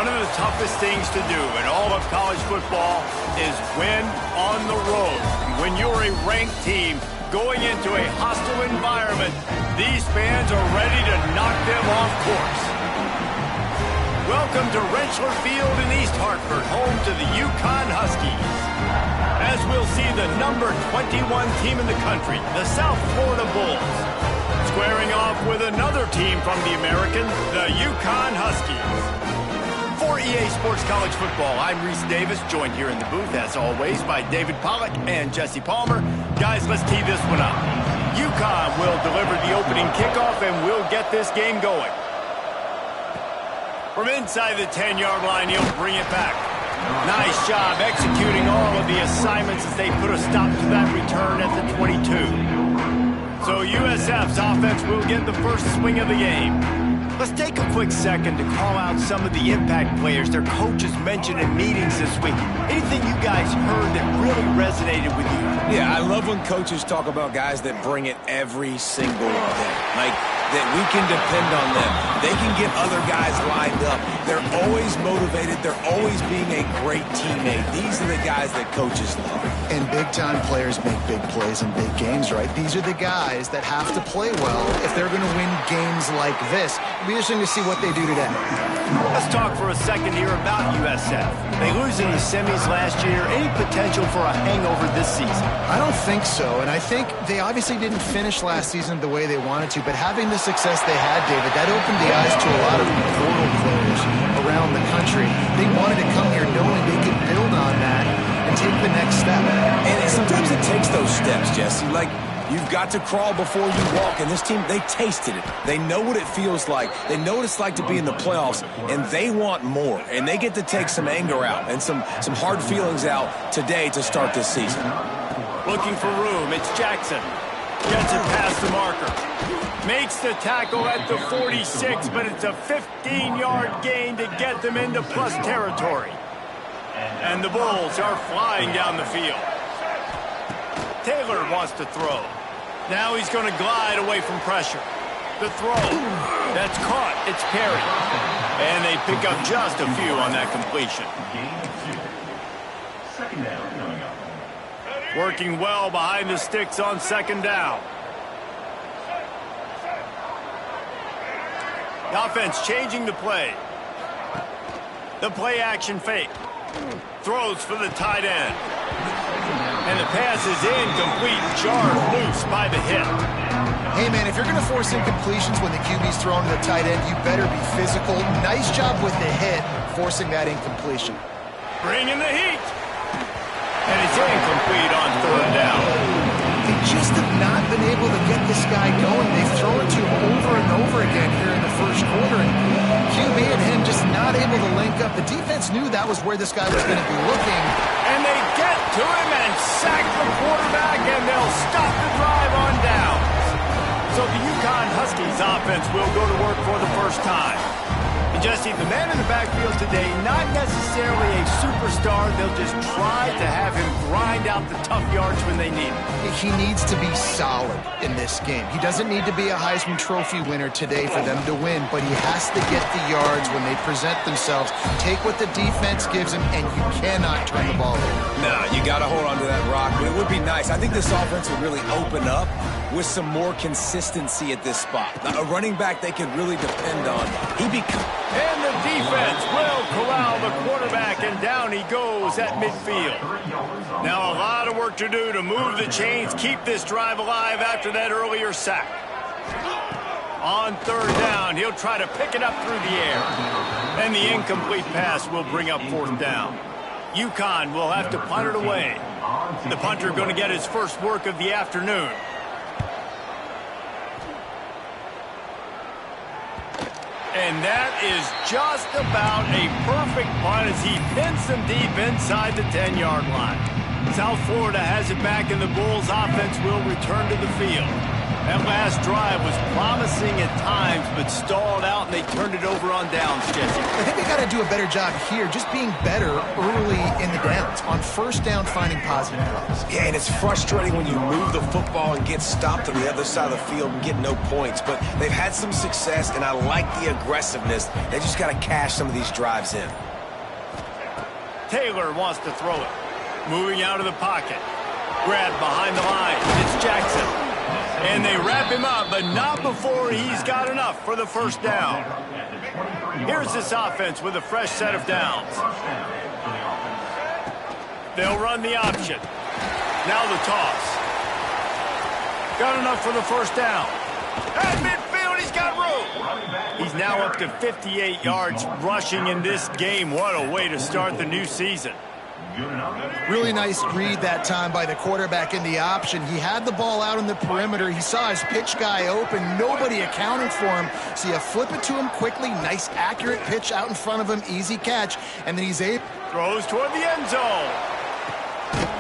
One of the toughest things to do in all of college football is win on the road. When you're a ranked team going into a hostile environment, these fans are ready to knock them off course. Welcome to Rentschler Field in East Hartford, home to the UCONN Huskies. As we'll see the number 21 team in the country, the South Florida Bulls, squaring off with another team from the American, the UCONN Huskies. For EA Sports College Football, I'm Reese Davis, joined here in the booth, as always, by David Pollack and Jesse Palmer. Guys, let's tee this one up. UConn will deliver the opening kickoff, and we'll get this game going. From inside the 10-yard line, he'll bring it back. Nice job executing all of the assignments as they put a stop to that return at the 22. So USF's offense will get the first swing of the game. Let's take a quick second to call out some of the impact players their coaches mentioned in meetings this week. Anything you guys heard that really resonated with you? Yeah, I love when coaches talk about guys that bring it every single day. Like, that we can depend on them. They can get other guys lined up. They're always motivated. They're always being a great teammate. These are the guys that coaches love. And big-time players make big plays in big games, right? These are the guys that have to play well if they're going to win games like this. It'll be interesting to see what they do today. Let's talk for a second here about USF. They lose in the semis last year. Any potential for a hangover this season? I don't think so, and I think they obviously didn't finish last season the way they wanted to, but having the success they had, David, that opened the eyes to a lot of portal players around the country. They wanted to come here knowing they could build on that and take the next step. And sometimes it takes those steps, Jesse. Like, you've got to crawl before you walk, and this team, they tasted it. They know what it feels like. They know what it's like to be in the playoffs, and they want more. And they get to take some anger out and some hard feelings out today to start this season. Looking for room, it's Jackson. Gets it past the marker. Makes the tackle at the 46, but it's a 15-yard gain to get them into plus territory. And the Bulls are flying down the field. Taylor wants to throw. Now he's going to glide away from pressure. The throw. That's caught. It's Perry. And they pick up just a few on that completion. Working well behind the sticks on second down. The offense changing the play. The play action fake. Throws for the tight end. And the pass is incomplete, jarred loose by the hit. Hey, man, if you're going to force incompletions when the QB's thrown to the tight end, you better be physical. Nice job with the hit, forcing that incompletion. Bringing the heat. And it's incomplete on third down. They just have not been able to get this guy going. They've thrown to him over and over again here in the first quarter, and QB and him just not able to link up. The defense knew that was where this guy was going to be looking. And they get to him and sack the quarterback, and they'll stop the drive on downs. So the UConn Huskies offense will go to work for the first time. And Jesse, the man in the backfield today, not necessarily a superstar. They'll just try to have him grind out the tough yards when they need him. He needs to be solid in this game. He doesn't need to be a Heisman Trophy winner today for them to win, but he has to get the yards when they present themselves. Take what the defense gives him, and you cannot turn the ball over. No, you got to hold on to that rock, but it would be nice. I think this offense would really open up with some more consistency at this spot. A running back they can really depend on. And the defense will corral the quarterback, and down he goes at midfield. Now a lot of work to do to move the chains, keep this drive alive after that earlier sack. On third down, he'll try to pick it up through the air. And the incomplete pass will bring up fourth down. UConn will have to punt it away. The punter going to get his first work of the afternoon. And that is just about a perfect punt as he pins them deep inside the 10-yard line. South Florida has it back, and the Bulls offense will return to the field. That last drive was promising at times, but stalled out, and they turned it over on downs, Jesse. I think they got to do a better job here, just being better early in the downs. On first down, finding positive plays. Yeah, and it's frustrating when you move the football and get stopped on the other side of the field and get no points. But they've had some success, and I like the aggressiveness. They just got to cash some of these drives in. Taylor wants to throw it. Moving out of the pocket. Grab behind the line. It's Jackson. And they wrap him up, but not before he's got enough for the first down. Here's this offense with a fresh set of downs. They'll run the option. Now the toss. Got enough for the first down. At midfield, he's got room. He's now up to 58 yards rushing in this game. What a way to start the new season. Really nice read that time by the quarterback in the option. He had the ball out on the perimeter. He saw his pitch guy open. Nobody accounting for him. So you flip it to him quickly. Nice, accurate pitch out in front of him. Easy catch. And then he's able. Throws toward the end zone.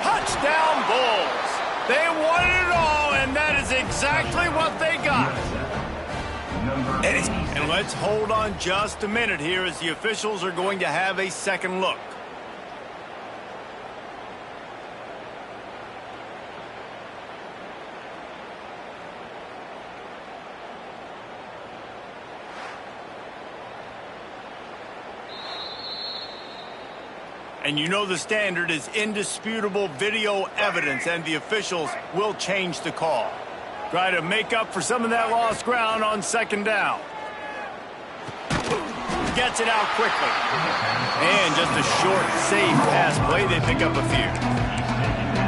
Touchdown, Bulls. They wanted it all, and that is exactly what they got. And let's hold on just a minute here as the officials are going to have a second look. And you know the standard is indisputable video evidence, and the officials will change the call. Try to make up for some of that lost ground on second down. Gets it out quickly. And just a short, safe pass play. They pick up a few.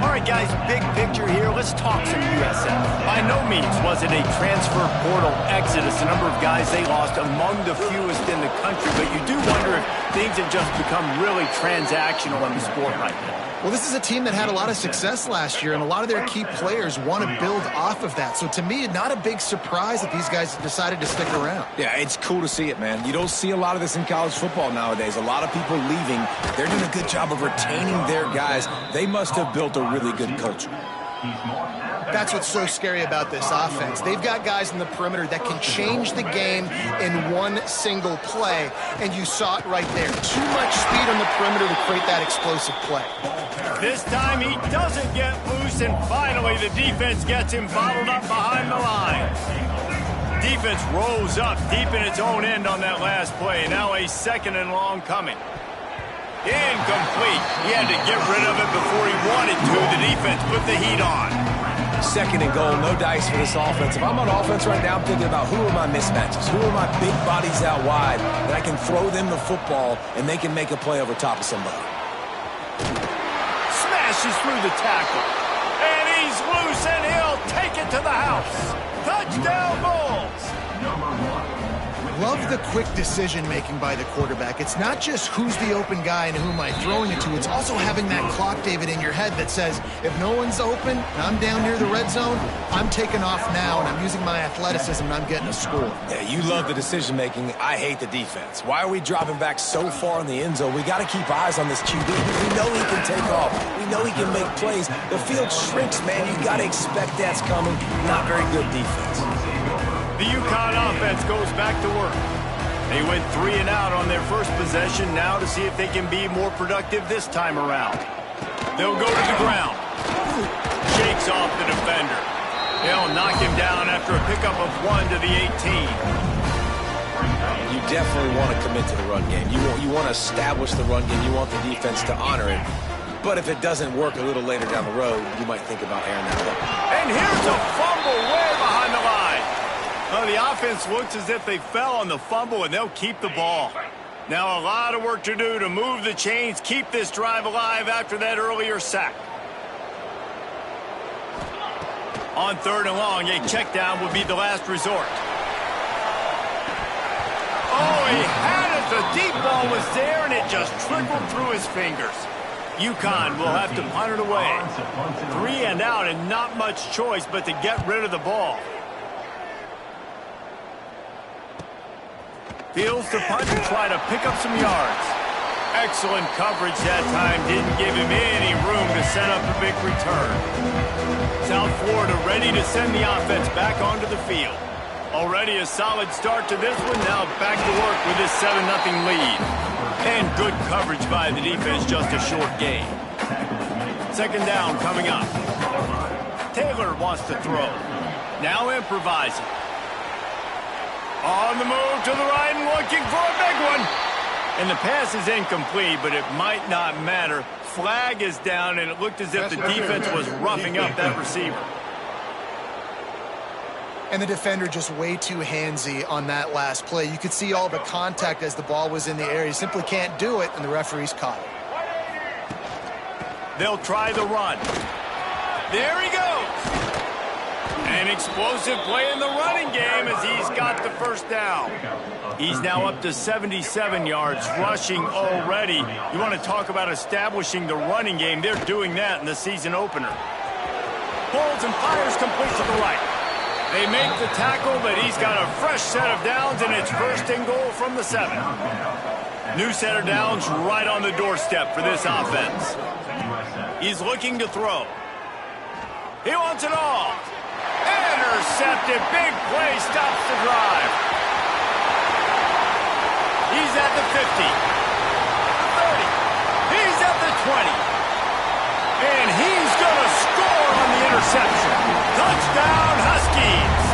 All right, guys, big picture here. Let's talk some USF. By no means was it a transfer portal exodus. The number of guys they lost among the fewest in the country. But you do wonder if things have just become really transactional in the sport right now. Well, this is a team that had a lot of success last year, and a lot of their key players want to build off of that. So to me, not a big surprise that these guys decided to stick around. Yeah, it's cool to see it, man. You don't see a lot of this in college football nowadays. A lot of people leaving. They're doing a good job of retaining their guys. They must have built a really good culture. That's what's so scary about this offense. They've got guys in the perimeter that can change the game in one single play, and you saw it right there. Too much speed on the perimeter to create that explosive play. This time he doesn't get loose, and finally the defense gets him bottled up behind the line. Defense rolls up deep in its own end on that last play. Now a second and long coming. Incomplete. He had to get rid of it before he wanted to. The defense put the heat on. Second and goal, no dice for this offense. If I'm on offense right now, I'm thinking about who are my mismatches? Who are my big bodies out wide that I can throw them the football and they can make a play over top of somebody. Smashes through the tackle. And he's loose, and he'll take it to the house. Touchdown, Bulls. Love the quick decision-making by the quarterback. It's not just who's the open guy and who am I throwing it to. It's also having that clock, David, in your head that says, if no one's open and I'm down near the red zone, I'm taking off now, and I'm using my athleticism, and I'm getting a score. Yeah, you love the decision-making. I hate the defense. Why are we dropping back so far in the end zone? We got to keep eyes on this QB. We know he can take off. We know he can make plays. The field shrinks, man. You got to expect that's coming. Not very good defense. The UConn offense goes back to work. They went 3 and out on their first possession, now to see if they can be more productive this time around. They'll go to the ground. Shakes off the defender. They'll knock him down after a pickup of 1 to the 18. You definitely want to commit to the run game. You want to establish the run game. You want the defense to honor it. But if it doesn't work a little later down the road, you might think about airing that out. And here's a fumble way behind the line. Well, the offense looks as if they fell on the fumble, and they'll keep the ball. Now a lot of work to do to move the chains, keep this drive alive after that earlier sack. On 3rd and long, a check down would be the last resort. Oh, he had it. The deep ball was there, and it just trickled through his fingers. UConn will have to punt it away. 3 and out, and not much choice but to get rid of the ball. Fields to punt and try to pick up some yards. Excellent coverage that time. Didn't give him any room to set up a big return. South Florida ready to send the offense back onto the field. Already a solid start to this one. Now back to work with this 7-0 lead. And good coverage by the defense, just a short gain. Second down coming up. Taylor wants to throw. Now improvising. On the move to the right and looking for a big one. And the pass is incomplete, but it might not matter. Flag is down, and it looked as if the defense was roughing up that receiver. And the defender just way too handsy on that last play. You could see all the contact as the ball was in the air. He simply can't do it, and the referee's caught it. They'll try the run. There he goes. An explosive play in the running game as he's got the first down. He's now up to 77 yards rushing already. You want to talk about establishing the running game. They're doing that in the season opener. Pulls and fires complete to the right. They make the tackle, but he's got a fresh set of downs, and it's first and goal from the 7. New set of downs right on the doorstep for this offense. He's looking to throw. He wants it all. Intercepted. Big play stops the drive. He's at the 50. 30. He's at the 20. And he's going to score on the interception. Touchdown, Huskies.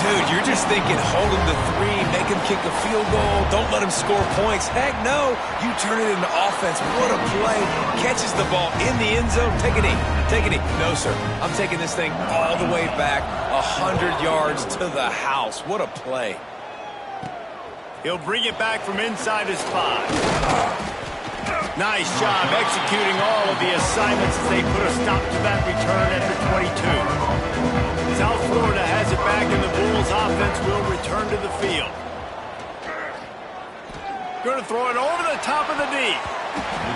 Dude, you're just thinking, hold him to 3, make him kick a field goal, don't let him score points. Heck no, you turn it into offense. What a play. Catches the ball in the end zone. Take a knee. Take a knee. No, sir. I'm taking this thing all the way back 100 yards to the house. What a play. He'll bring it back from inside his 5. Nice job executing all of the assignments as they put a stop to that return at the 22. South Florida has it back, and the Bulls offense will return to the field. Going to throw it over the top of the D.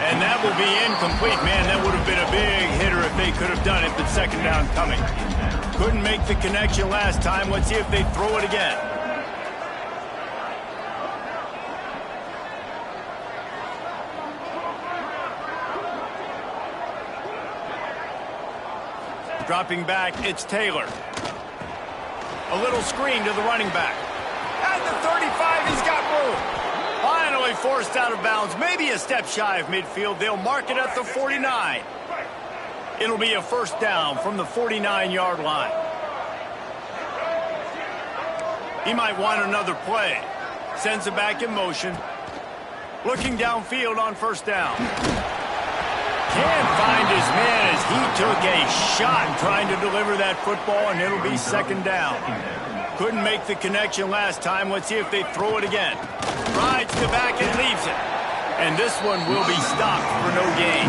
And that will be incomplete. Man, that would have been a big hitter if they could have done it, but second down coming. Couldn't make the connection last time. Let's see if they throw it again. Dropping back, it's Taylor. A little screen to the running back. At the 35, he's got room. Finally forced out of bounds. Maybe a step shy of midfield. They'll mark it at the 49. It'll be a first down from the 49-yard line. He might want another play. Sends it back in motion. Looking downfield on first down. Can't find his man as he took a shot trying to deliver that football, and it'll be second down. Couldn't make the connection last time. Let's see if they throw it again. Rides the back and leaves it. And this one will be stopped for no gain.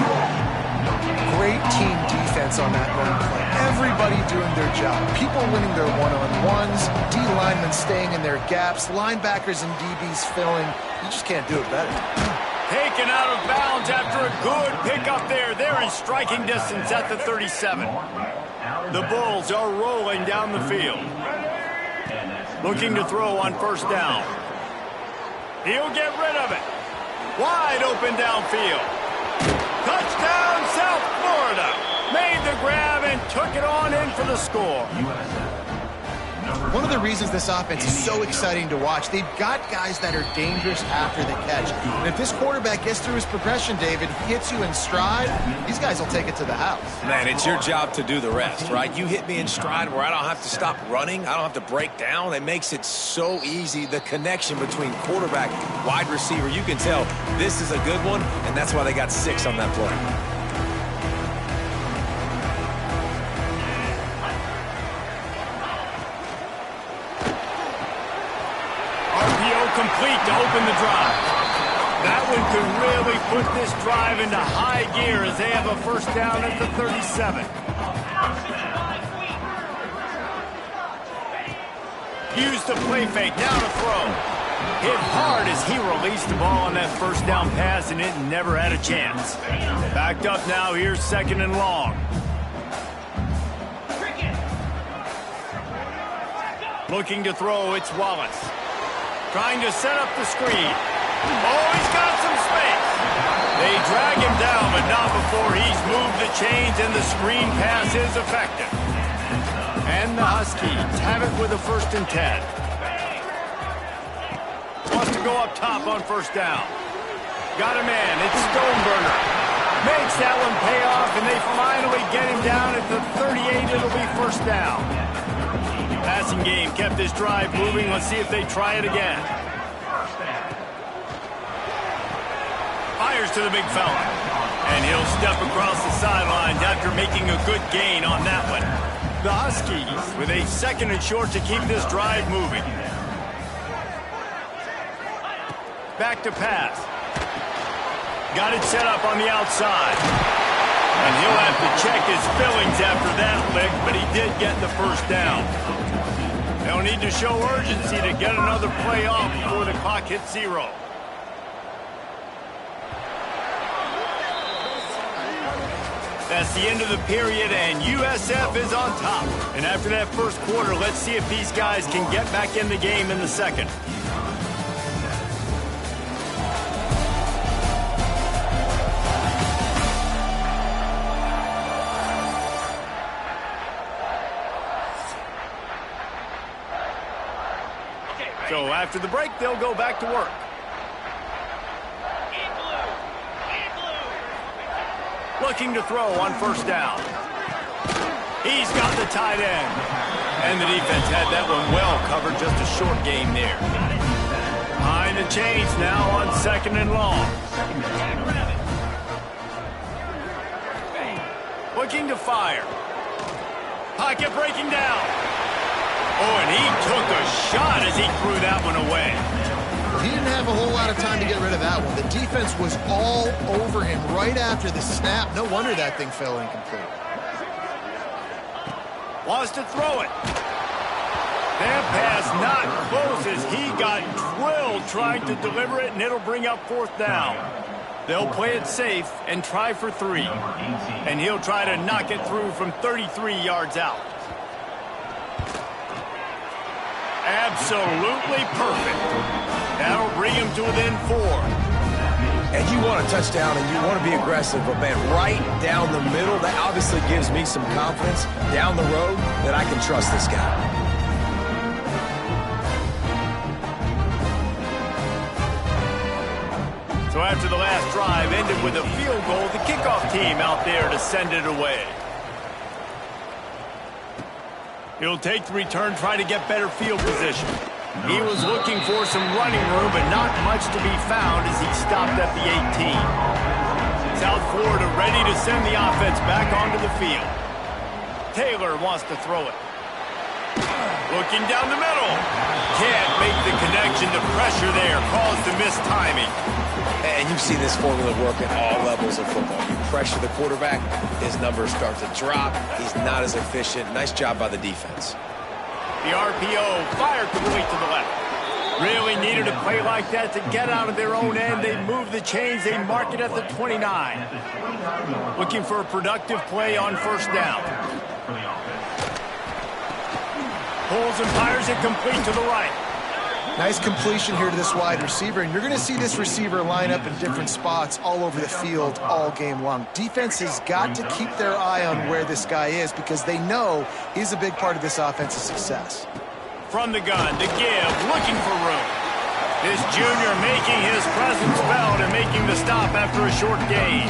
Great team defense on that run play. Everybody doing their job. People winning their one-on-ones, D linemen staying in their gaps, linebackers and DBs filling. You just can't do it better. Taken out of bounds after a good pickup there. They're in striking distance at the 37. The Bulls are rolling down the field. Looking to throw on first down. He'll get rid of it. Wide open downfield. Touchdown, South Florida. Made the grab and took it on in for the score. One of the reasons this offense is so exciting to watch, they've got guys that are dangerous after the catch. And if this quarterback gets through his progression, David, hits you in stride, these guys will take it to the house. Man, it's your job to do the rest, right? You hit me in stride where I don't have to stop running. I don't have to break down. It makes it so easy. The connection between quarterback, wide receiver, you can tell this is a good one, and that's why they got 6 on that play. Complete to open the drive. That one could really put this drive into high gear as they have a first down at the 37. Use the play fake, now to throw. Hit hard as he released the ball on that first down pass, and it never had a chance. Backed up now, here's second and long. Looking to throw, it's Wallace. Trying to set up the screen. Oh, he's got on before he's moved the chains, and the screen pass is effective. And the Huskies have it with a 1st and 10. Wants to go up top on 1st down. Got a man. It's Stoneburner. Makes that one pay off, and they finally get him down at the 38. It'll be 1st down. Passing game kept this drive moving. Let's see if they try it again. Fires to the big fella. And he'll step across the sidelines after making a good gain on that one. The Huskies with a 2nd and short to keep this drive moving. Back to pass. Got it set up on the outside. And he'll have to check his fillings after that lick, but he did get the 1st down. They'll need to show urgency to get another play off before the clock hits 0. That's the end of the period, and USF is on top. And after that 1st quarter, let's see if these guys can get back in the game in the 2nd. So after the break, they'll go back to work. Looking to throw on 1st down. He's got the tight end. And the defense had that one well covered, just a short game there. Behind the chains now on 2nd and long. Looking to fire. Pocket breaking down. Oh, and he took a shot as he threw that one away. He didn't have a whole lot of time to get rid of that one. The defense was all over him right after the snap. No wonder that thing fell incomplete. Wants to throw it. That pass not close as he got drilled trying to deliver it, and it'll bring up 4th down. They'll play it safe and try for 3. And he'll try to knock it through from 33 yards out. Absolutely perfect. That'll bring him to within 4. And you want a touchdown and you want to be aggressive, but man, right down the middle, that obviously gives me some confidence down the road that I can trust this guy. So after the last drive ended with a field goal, the kickoff team out there to send it away. He'll take the return, try to get better field position. He was looking for some running room, but not much to be found as he stopped at the 18. South Florida ready to send the offense back onto the field. Taylor wants to throw it. Looking down the middle. Can't make the connection. The pressure there caused the missed timing. And you see this formula work at all levels of football. You pressure the quarterback, his numbers start to drop. He's not as efficient. Nice job by the defense. The RPO fired complete to the left. Really needed a play like that to get out of their own end. They move the chains. They mark it at the 29. Looking for a productive play on 1st down. Pulls and fires it complete to the right. Nice completion here to this wide receiver, and you're going to see this receiver line up in different spots all over the field all game long. Defense has got to keep their eye on where this guy is because they know he's a big part of this offense's success. From the gun, the give, looking for room. This junior making his presence felt and making the stop after a short gain.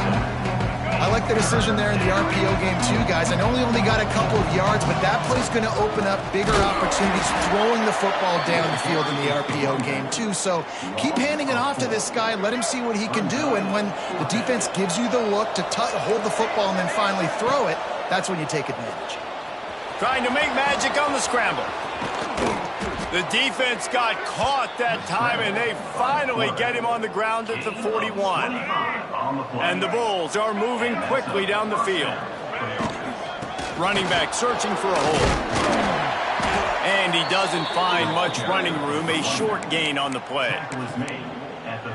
I like the decision there in the RPO game too, guys. I know he only got a couple of yards, but that play's going to open up bigger opportunities throwing the football down the field in the RPO game too. So keep handing it off to this guy, let him see what he can do, and when the defense gives you the look to hold the football and then finally throw it, that's when you take advantage. Trying to make magic on the scramble. The defense got caught that time, and they finally get him on the ground at the 41. And the Bulls are moving quickly down the field. Running back searching for a hole. And he doesn't find much running room, a short gain on the play.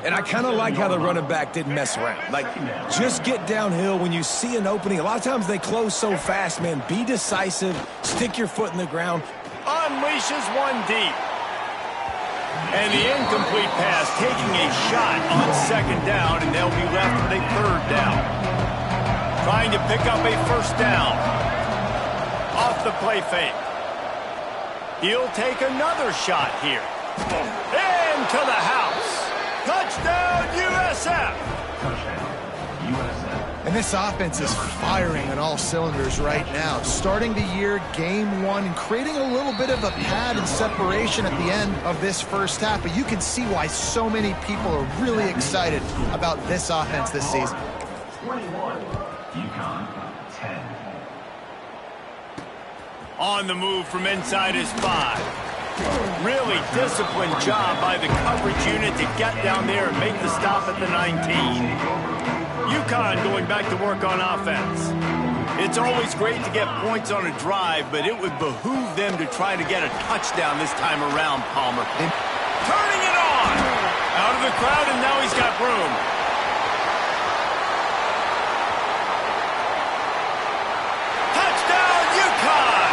And I kind of like how the running back didn't mess around. Like, just get downhill when you see an opening. A lot of times they close so fast, man. Be decisive. Stick your foot in the ground. Unleashes one deep. And the incomplete pass taking a shot on 2nd down, and they'll be left with a 3rd down. trying to pick up a first down. Off the play fake. He'll take another shot here. Into the house. Touchdown, USF. And this offense is firing on all cylinders right now. Starting the year, game one, and creating a little bit of a pad and separation at the end of this first half. But you can see why so many people are really excited about this offense this season. 21, UCONN, 10. On the move from inside his 5. Really disciplined job by the coverage unit to get down there and make the stop at the 19. UConn going back to work on offense. It's always great to get points on a drive, but it would behoove them to try to get a touchdown this time around, Palmer. Turning it on! Out of the crowd, and now he's got room. Touchdown, UConn!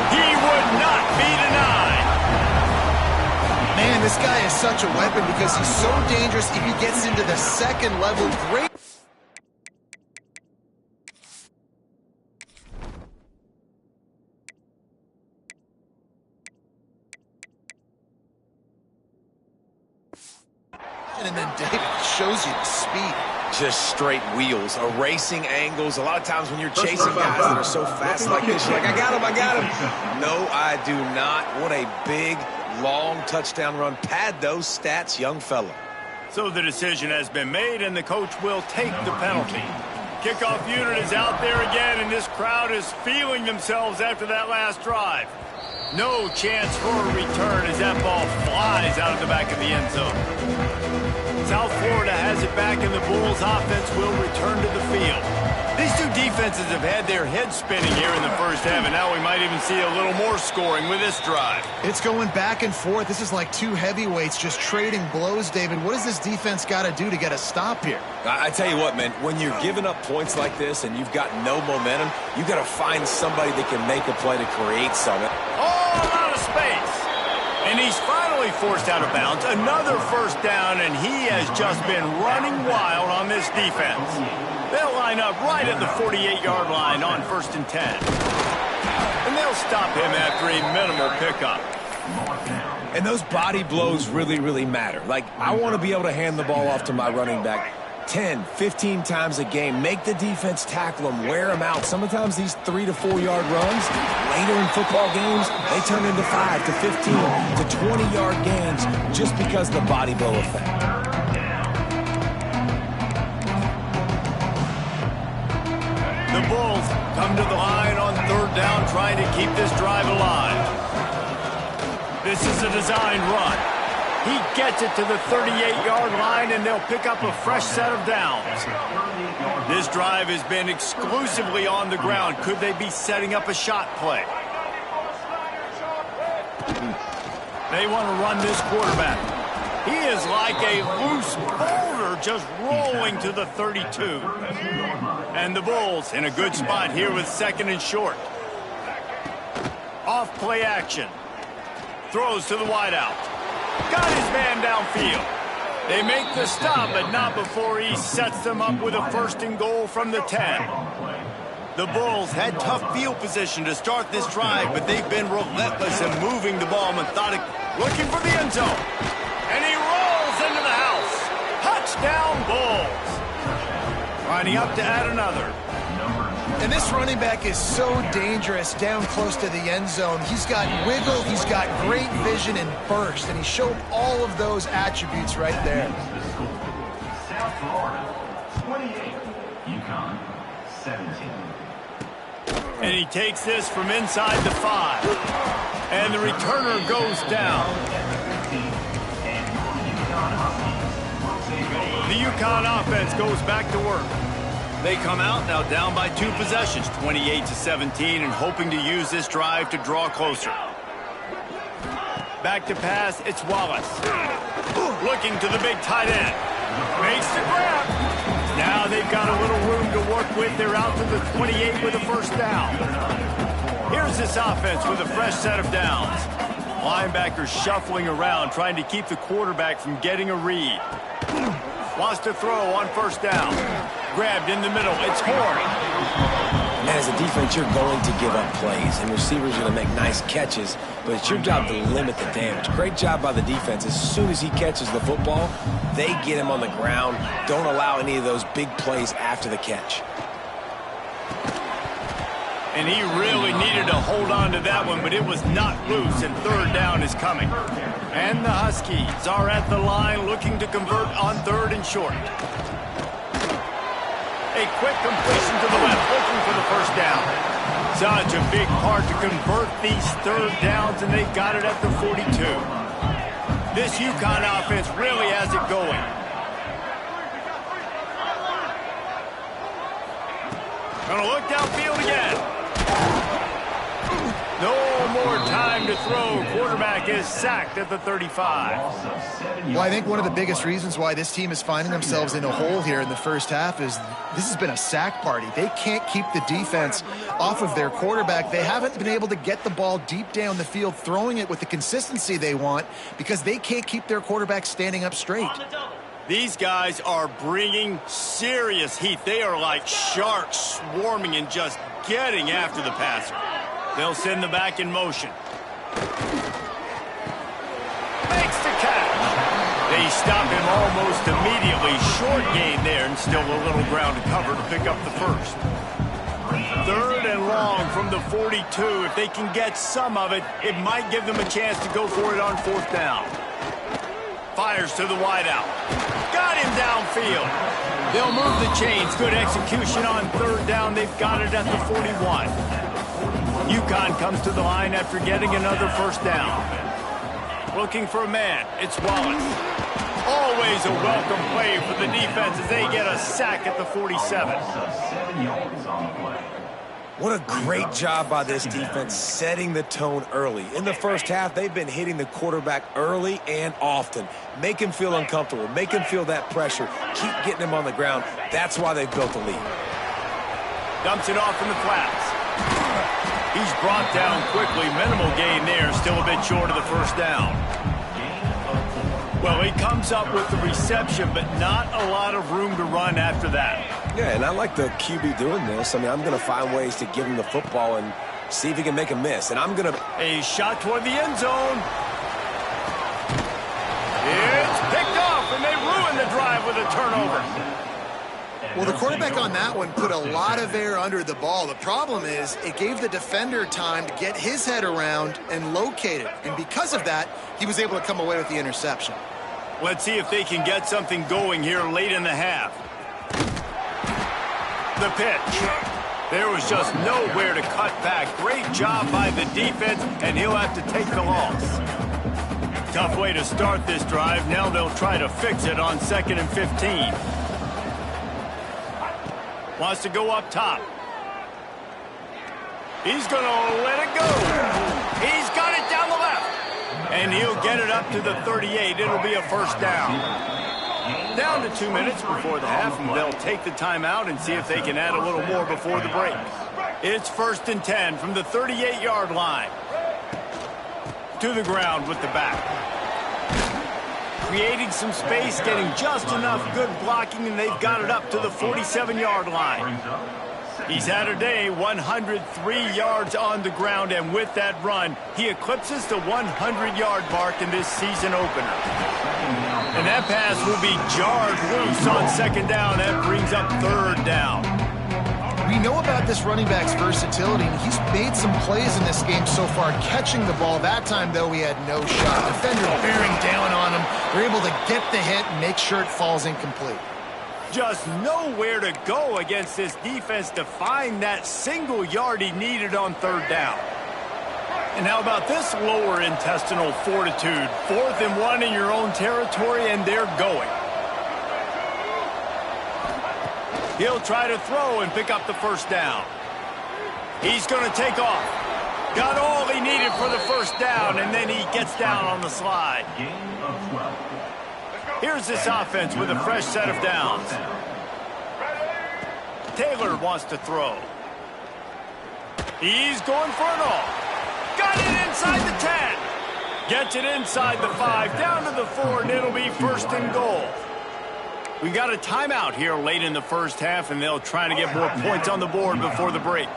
He would not be denied. Man, this guy is such a weapon because he's so dangerous if he gets into the second level. Great. And then David shows you the speed. Just straight wheels, erasing angles. A lot of times when you're chasing guys that are so fast like this, you're like, I got him. No, I do not. What a big, long touchdown run. Pad those stats, young fella. So the decision has been made, and the coach will take the penalty. Kickoff unit is out there again, and this crowd is feeling themselves after that last drive. No chance for a return as that ball flies out of the back of the end zone. South Florida has it back, and the Bulls offense will return to the field. These two defenses have had their heads spinning here in the first half, and now we might even see a little more scoring with this drive. It's going back and forth. This is like two heavyweights just trading blows, David. What does this defense got to do to get a stop here? I tell you what, man, when you're giving up points like this and you've got no momentum, you got to find somebody that can make a play to create something. All out of space. And he's finally forced out of bounds. Another first down, and he has just been running wild on this defense. They'll line up right at the 48-yard line on 1st and 10. And they'll stop him after a minimal pickup. And those body blows really, really matter. Like, I want to be able to hand the ball off to my running back 10, 15 times a game. Make the defense tackle them, wear them out. Sometimes these 3 to 4 yard runs, later in football games, they turn into 5 to 15 to 20 yard gains just because of the body blow effect. The Bulls come to the line on 3rd down, trying to keep this drive alive. This is a designed run. He gets it to the 38-yard line, and they'll pick up a fresh set of downs. This drive has been exclusively on the ground. Could they be setting up a shot play? They want to run this quarterback. He is like a loose boulder just rolling to the 32. And the Bulls in a good spot here with 2nd and short. Off play action. Throws to the wideout. Got his man downfield. They make the stop, but not before he sets them up with a 1st and goal from the 10. The Bulls had tough field position to start this drive, but they've been relentless in moving the ball methodically. Looking for the end zone. And he rolls into the house. Touchdown, Bulls. Lining up to add another. And this running back is so dangerous down close to the end zone. He's got wiggle, he's got great vision and burst, and he showed all of those attributes right there. South Florida, 28, UConn, 17. And he takes this from inside the 5. And the returner goes down. The UConn offense goes back to work. They come out now down by 2 possessions, 28-17, and hoping to use this drive to draw closer. Back to pass, it's Wallace. Looking to the big tight end. Makes the grab. Now they've got a little room to work with. They're out to the 28 with a 1st down. Here's this offense with a fresh set of downs. Linebackers shuffling around, trying to keep the quarterback from getting a read. Wants to throw on 1st down. Grabbed in the middle. It's Horn. And as a defense, you're going to give up plays, and receivers are going to make nice catches, but it's your job to limit the damage. Great job by the defense. As soon as he catches the football, they get him on the ground. Don't allow any of those big plays after the catch. And he really needed to hold on to that one, but it was not loose, and third down is coming. And the Huskies are at the line looking to convert on third and short. A quick completion to the left, looking for the first down. Such a big part to convert these third downs, and they got it at the 42. This UConn offense really has it going. Gonna look downfield again. No more time to throw. Quarterback is sacked at the 35. Well, I think one of the biggest reasons why this team is finding themselves in a hole here in the first half is this has been a sack party. They can't keep the defense off of their quarterback. They haven't been able to get the ball deep down the field, throwing it with the consistency they want because they can't keep their quarterback standing up straight. These guys are bringing serious heat. They are like sharks swarming and just getting after the passer. They'll send the back in motion. Makes the catch. They stop him almost immediately. Short gain there, and still a little ground to cover to pick up the first. Third and long from the 42. If they can get some of it, it might give them a chance to go for it on fourth down. Fires to the wideout. Got him downfield. They'll move the chains. Good execution on third down. They've got it at the 41. UConn comes to the line after getting another first down. Looking for a man. It's Wallace. Always a welcome play for the defense as they get a sack at the 47. What a great job by this defense setting the tone early. In the first half, they've been hitting the quarterback early and often. Make him feel uncomfortable. Make him feel that pressure. Keep getting him on the ground. That's why they've built a lead. Dumps it off in the flats. He's brought down quickly. Minimal gain there. Still a bit short of the first down. Well, he comes up with the reception, but not a lot of room to run after that. Yeah, and I like the QB doing this. I mean, I'm going to find ways to give him the football and see if he can make a miss. And I'm going to... A shot toward the end zone. It's picked off, and they ruin the drive with a turnover. Well, the quarterback on that one put a lot of air under the ball. The problem is it gave the defender time to get his head around and locate it. And because of that, he was able to come away with the interception. Let's see if they can get something going here late in the half. The pitch. There was just nowhere to cut back. Great job by the defense, and he'll have to take the loss. Tough way to start this drive. Now they'll try to fix it on 2nd and 15. Wants to go up top. He's going to let it go. He's got it down the left. And he'll get it up to the 38. It'll be a first down. Down to 2 minutes before the half, and they'll take the timeout and see if they can add a little more before the break. It's 1st and 10 from the 38-yard line. To the ground with the back. Creating some space, getting just enough good blocking, and they've got it up to the 47-yard line. He's had a day, 103 yards on the ground, and with that run, he eclipses the 100-yard mark in this season opener. And that pass will be jarred loose on 2nd down. That brings up 3rd down. We know about this running back's versatility, and he's made some plays in this game so far, catching the ball. That time, though, he had no shot. Defender bearing down on him. They're able to get the hit and make sure it falls incomplete. Just nowhere to go against this defense to find that single yard he needed on 3rd down. And how about this lower intestinal fortitude? 4th and 1 in your own territory, and they're going. He'll try to throw and pick up the first down. He's going to take off. Got all he needed for the first down, and then he gets down on the slide. Here's this offense with a fresh set of downs. Taylor wants to throw. He's going for it all. Got it inside the 10. Gets it inside the 5, down to the 4, and it'll be 1st and goal. We got a timeout here late in the first half, and they'll try to get more points on the board before the break.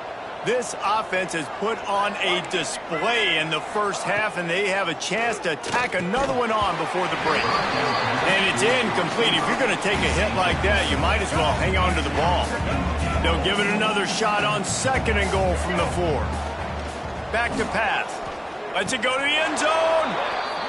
This offense has put on a display in the first half, and they have a chance to tack another one on before the break. And it's incomplete. If you're going to take a hit like that, you might as well hang on to the ball. They'll give it another shot on 2nd and goal from the 4. Back to pass. Lets it go to the end zone.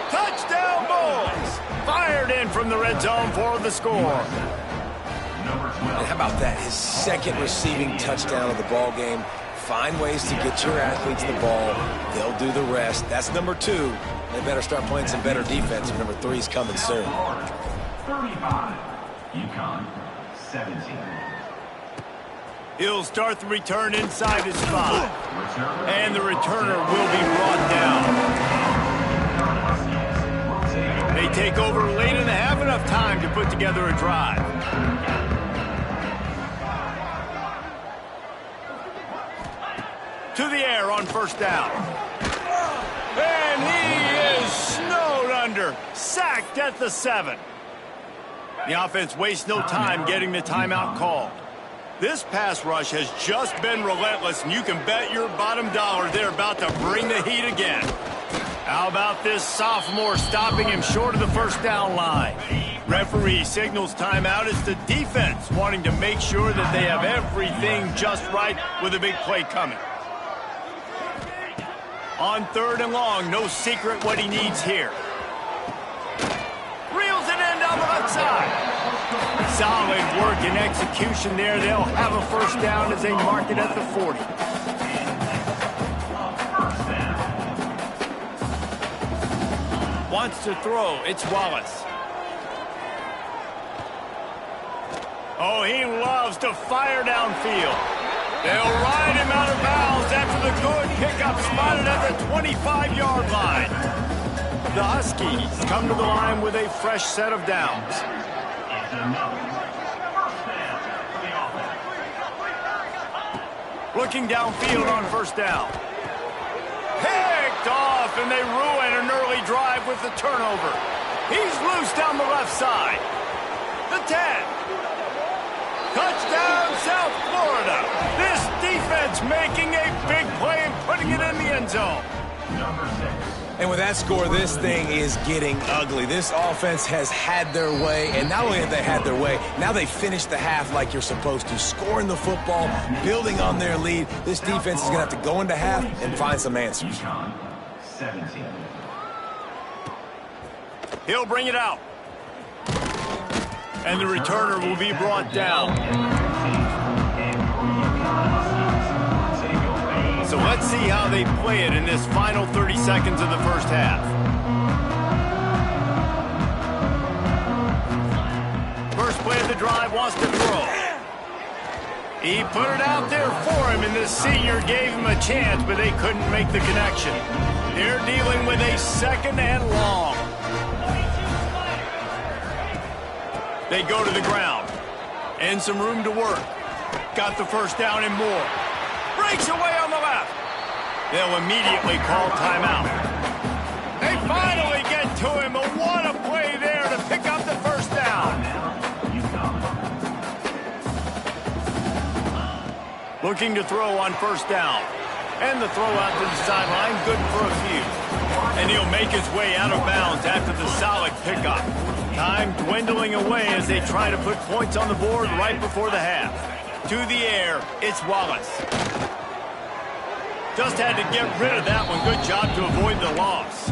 Touchdown, Bulls! Fired in from the red zone for the score. And how about that? His 2nd receiving touchdown of the ball game. Find ways to get your athletes the ball. They'll do the rest. That's number 2. They better start playing some better defense if number 3 is coming soon. 35. UConn 17. He'll start the return inside his 5. And the returner will be brought down. They take over late in the half, enough time to put together a drive. To the air on 1st down. And he is snowed under. Sacked at the 7. The offense wastes no time getting the timeout called. This pass rush has just been relentless, and you can bet your bottom dollar they're about to bring the heat again. How about this sophomore stopping him short of the 1st down line? Referee signals timeout. It's the defense wanting to make sure that they have everything just right with a big play coming. On 3rd and long, no secret what he needs here. Reels it in down the left side. Solid work and execution there. They'll have a 1st down as they mark it at the 40. Wants to throw. It's Wallace. Oh, he loves to fire downfield. They'll ride him out of bounds after the good pickup spotted at the 25-yard line. The Huskies come to the line with a fresh set of downs. Looking downfield on 1st down. Picked off, and they ruin an early drive with the turnover. He's loose down the left side. The 10. Touchdown, South Florida. This defense making a big play and putting it in the end zone. Number 6. And with that score, this thing is getting ugly. This offense has had their way, and not only have they had their way, now they finish the half like you're supposed to, scoring the football, building on their lead. This defense is going to have to go into half and find some answers. UConn 17. He'll bring it out. And the returner will be brought down. So let's see how they play it in this final 30 seconds of the first half. First play of the drive, wants to throw. He put it out there for him, and the senior gave him a chance, but they couldn't make the connection. They're dealing with a 2nd and long. They go to the ground. And some room to work. Got the 1st down and more. Breaks away on the left. They'll immediately call timeout. They finally get to him. But what a play there to pick up the 1st down. Looking to throw on 1st down. And the throw out to the sideline. Good for a few. And he'll make his way out of bounds after the solid pickup. Time dwindling away as they try to put points on the board right before the half. To the air, it's Wallace. Just had to get rid of that one. Good job to avoid the loss.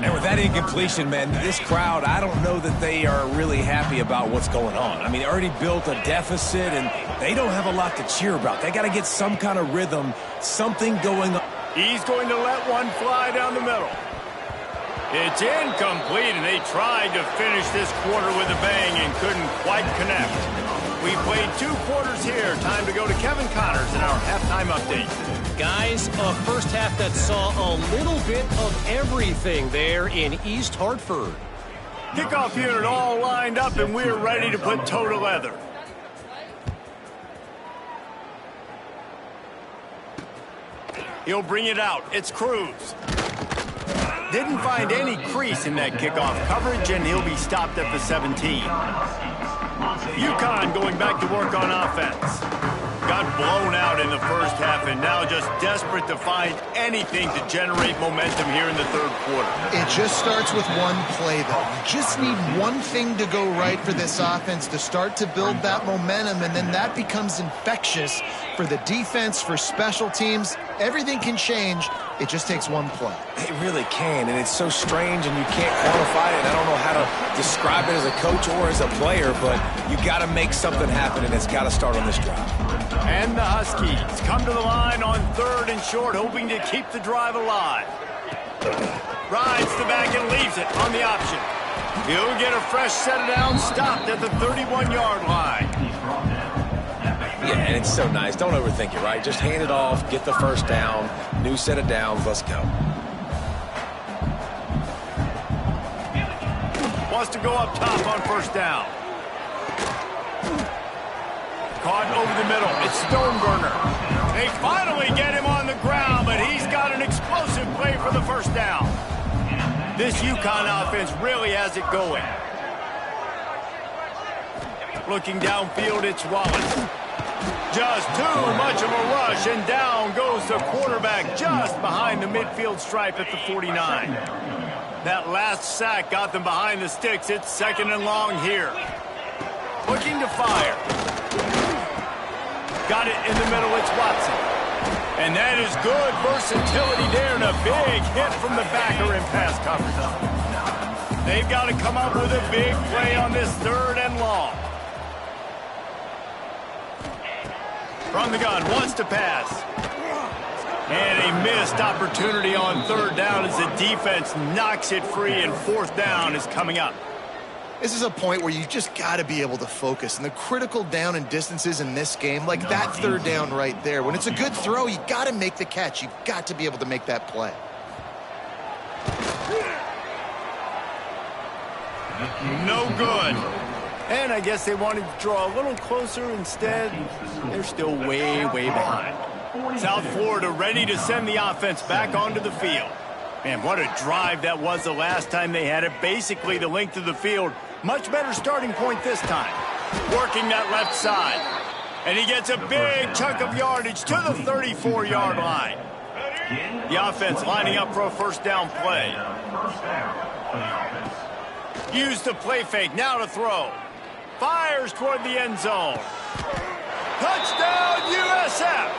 And with that incompletion, man, this crowd, I don't know that they are really happy about what's going on. I mean, they already built a deficit, and they don't have a lot to cheer about. They got to get some kind of rhythm, something going on. He's going to let one fly down the middle. It's incomplete, and they tried to finish this quarter with a bang and couldn't quite connect. We played 2 quarters here. Time to go to Kevin Connors in our halftime update. Guys, a first half that saw a little bit of everything there in East Hartford. Kickoff unit all lined up, and we're ready to put toe to leather. He'll bring it out. It's Cruz. Didn't find any crease in that kickoff coverage, and he'll be stopped at the 17. UConn going back to work on offense. Got blown out in the first half and now just desperate to find anything to generate momentum here in the third quarter. It just starts with one play, though. You just need one thing to go right for this offense to start to build that momentum, and then that becomes infectious for the defense, for special teams. Everything can change. It just takes one play. It really can, and it's so strange, and you can't quantify it. I don't know how to describe it as a coach or as a player, but you got to make something happen, and it's got to start on this drive. And the Huskies come to the line on 3rd and short, hoping to keep the drive alive. Rides the back and leaves it on the option. He'll get a fresh set of downs, stopped at the 31-yard line. Yeah, and it's so nice. Don't overthink it, right? Just hand it off, get the first down, new set of downs, let's go. Wants to go up top on 1st down. Caught over the middle. It's Stoneburner. They finally get him on the ground, but he's got an explosive play for the 1st down. This UConn offense really has it going. Looking downfield, it's Wallace. Just too much of a rush, and down goes the quarterback just behind the midfield stripe at the 49. That last sack got them behind the sticks. It's 2nd and long here. Looking to fire. Got it in the middle, it's Watson. And that is good versatility there, and a big hit from the backer in pass coverage. They've got to come up with a big play on this 3rd and long. From the gun, wants to pass. And a missed opportunity on 3rd down as the defense knocks it free, and 4th down is coming up. This is a point where you just got to be able to focus. And the critical down and distances in this game, like that 3rd down right there, when it's a good throw, you got to make the catch. You've got to be able to make that play. No good. And I guess they wanted to draw a little closer. Instead, they're still way, way behind. South Florida ready to send the offense back onto the field. Man, what a drive that was the last time they had it. Basically the length of the field. Much better starting point this time. Working that left side. And he gets a big chunk of yardage to the 34-yard line. The offense lining up for a 1st down play. Use the play fake, now to throw. Fires toward the end zone. Touchdown, USF!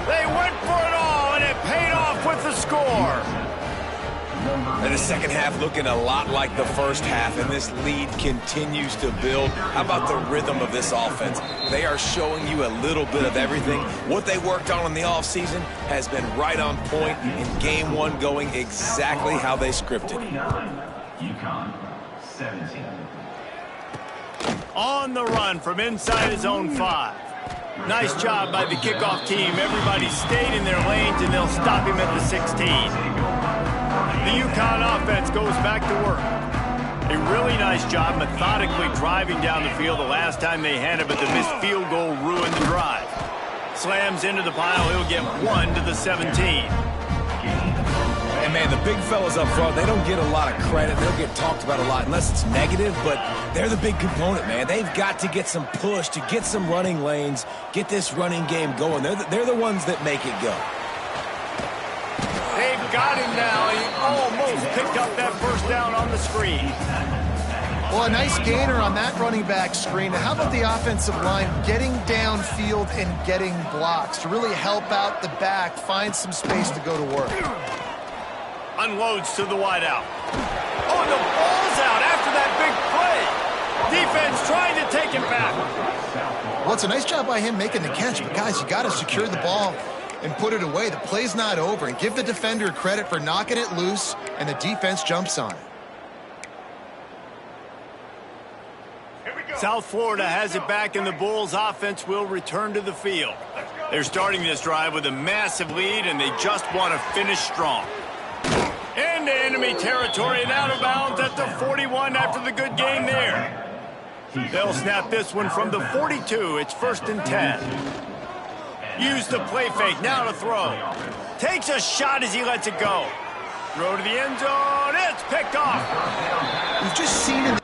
They went for it all, and it paid off with the score. And the second half looking a lot like the first half, and this lead continues to build. How about the rhythm of this offense? They are showing you a little bit of everything. What they worked on in the offseason has been right on point, in game 1 going exactly how they scripted. UConn 17. On the run from inside his own 5. Nice job by the kickoff team. Everybody stayed in their lanes, and they'll stop him at the 16. The UConn offense goes back to work. A really nice job methodically driving down the field the last time they had it, but the missed field goal ruined the drive. Slams into the pile. He'll get 1 to the 17. And, man, the big fellas up front, they don't get a lot of credit. They'll get talked about a lot unless it's negative, but they're the big component, man. They've got to get some push, to get some running lanes, get this running game going. They're the ones that make it go. They've got him now. He almost picked up that 1st down on the screen. Well, a nice gainer on that running back screen. How about the offensive line getting downfield and getting blocks to really help out the back, find some space to go to work? Unloads to the wideout. Oh, and the ball's out after that big play. Defense trying to take him back. Well, it's a nice job by him making the catch, but guys, you got to secure the ball and put it away. The play's not over, and give the defender credit for knocking it loose, and the defense jumps on it. South Florida has it back, and the Bulls offense will return to the field. They're starting this drive with a massive lead, and they just want to finish strong. Into enemy territory and out of bounds at the 41 after the good game there. They'll snap this one from the 42. It's 1st and 10. Use the play fake, now to throw. Takes a shot as he lets it go. Throw to the end zone, it's picked off. We've just seen in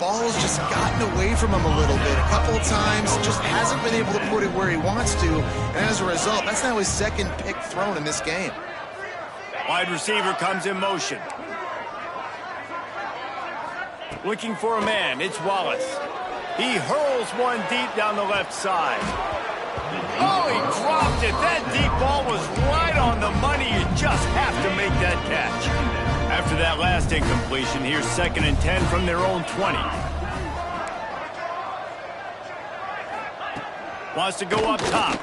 ball's just gotten away from him a little bit. A couple of times, just hasn't been able to put it where he wants to. And as a result, that's now his second pick thrown in this game. Wide receiver comes in motion. Looking for a man, it's Wallace. He hurls one deep down the left side. Oh, he dropped it. That deep ball was right on the money. You just have to make that catch. After that last incompletion, here's 2nd and 10 from their own 20. Wants to go up top.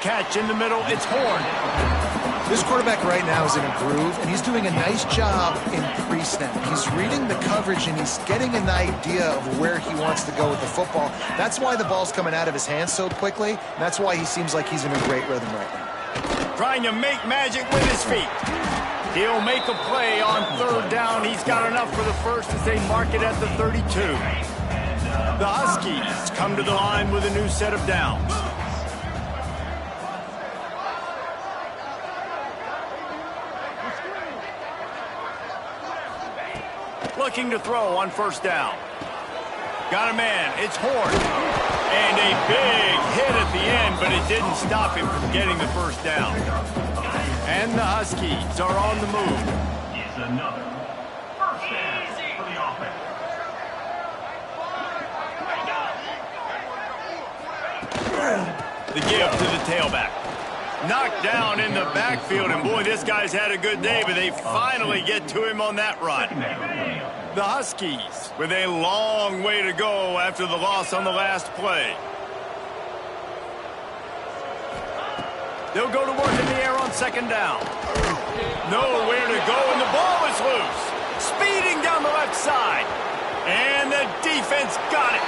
Catch in the middle, it's Horn. This quarterback right now is in a groove, and he's doing a nice job in pre-snap. He's reading the coverage, and he's getting an idea of where he wants to go with the football. That's why the ball's coming out of his hands so quickly, and that's why he seems like he's in a great rhythm right now. Trying to make magic with his feet. He'll make a play on 3rd down. He's got enough for the first as they mark it at the 32. The Huskies come to the line with a new set of downs. Looking to throw on 1st down. Got a man, it's Horn. And a big hit at the end, but it didn't stop him from getting the 1st down. And the Huskies are on the move. It's another 1st down for the offense. The give to the tailback. Knocked down in the backfield, and boy, this guy's had a good day, but they finally get to him on that run. The Huskies with a long way to go after the loss on the last play. They'll go to work in the air on 2nd down. Nowhere to go, and the ball is loose. Speeding down the left side. And the defense got it.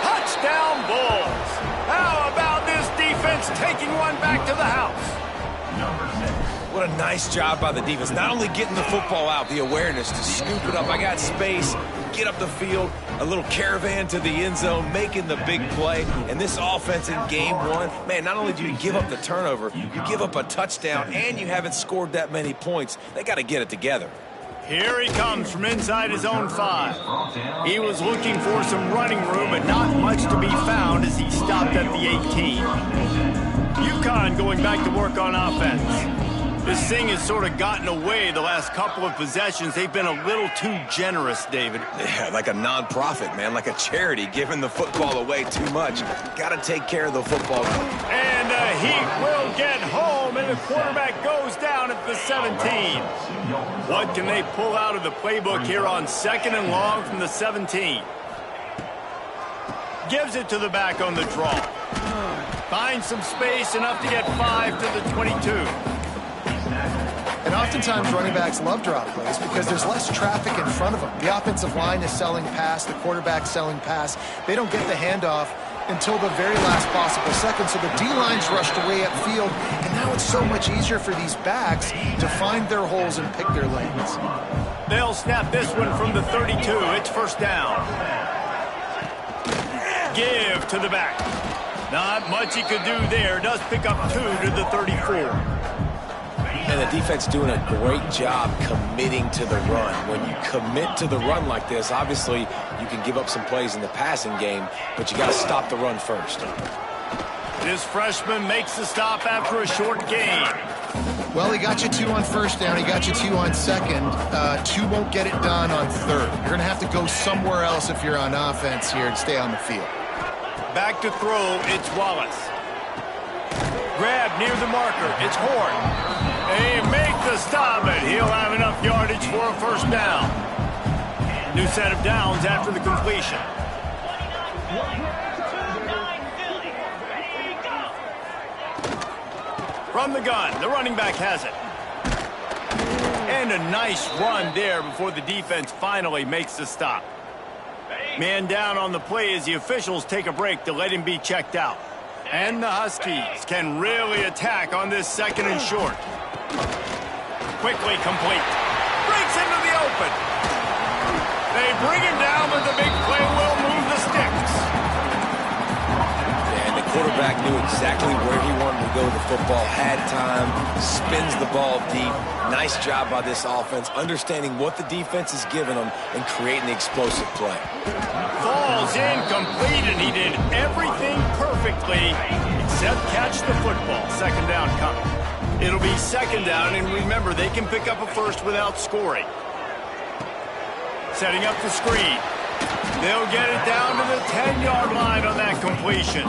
Touchdown Bulls. How about this defense taking one back to the house? Number 6. What a nice job by the defense. Not only getting the football out, the awareness to scoop it up. I got space, get up the field, a little caravan to the end zone, making the big play. And this offense in game 1, man, not only do you give up the turnover, you give up a touchdown, and you haven't scored that many points. They got to get it together. Here he comes from inside his own 5. He was looking for some running room, but not much to be found as he stopped at the 18. UConn going back to work on offense. This thing has sort of gotten away the last couple of possessions. They've been a little too generous, David. Yeah, like a non-profit, man, like a charity, giving the football away too much. Got to take care of the football. And he will get home, and the quarterback goes down at the 17. What can they pull out of the playbook here on 2nd and long from the 17? Gives it to the back on the draw. Finds some space, enough to get 5 to the 22. And oftentimes running backs love drop plays because there's less traffic in front of them. The offensive line is selling pass, the quarterback's selling pass. They don't get the handoff until the very last possible second, so the D-line's rushed away upfield, and now it's so much easier for these backs to find their holes and pick their lanes. They'll snap this one from the 32. It's 1st down. Give to the back. Not much he could do there. Does pick up 2 to the 34. And the defense doing a great job committing to the run. When you commit to the run like this, obviously you can give up some plays in the passing game, but you got to stop the run first. This freshman makes the stop after a short gain. Well, he got you 2 on 1st down. He got you 2 on 2nd. 2 won't get it done on 3rd. You're going to have to go somewhere else if you're on offense here and stay on the field. Back to throw, it's Wallace. Grab near the marker, it's Horn. They make the stop, but he'll have enough yardage for a 1st down. New set of downs after the completion. From the gun, the running back has it. And a nice run there before the defense finally makes the stop. Man down on the play as the officials take a break to let him be checked out. And the Huskies can really attack on this 2nd and short. Quickly complete. Breaks into the open. They bring him down, but the big play will move the sticks. And the quarterback quarterback knew exactly where he wanted to go with the football, had time, spins the ball deep. Nice job by this offense, understanding what the defense is giving them and creating the explosive play. Falls incomplete, and he did everything perfectly except catch the football. Second down coming. It'll be second down, and remember, they can pick up a first without scoring. Setting up the screen. They'll get it down to the 10-yard line on that completion.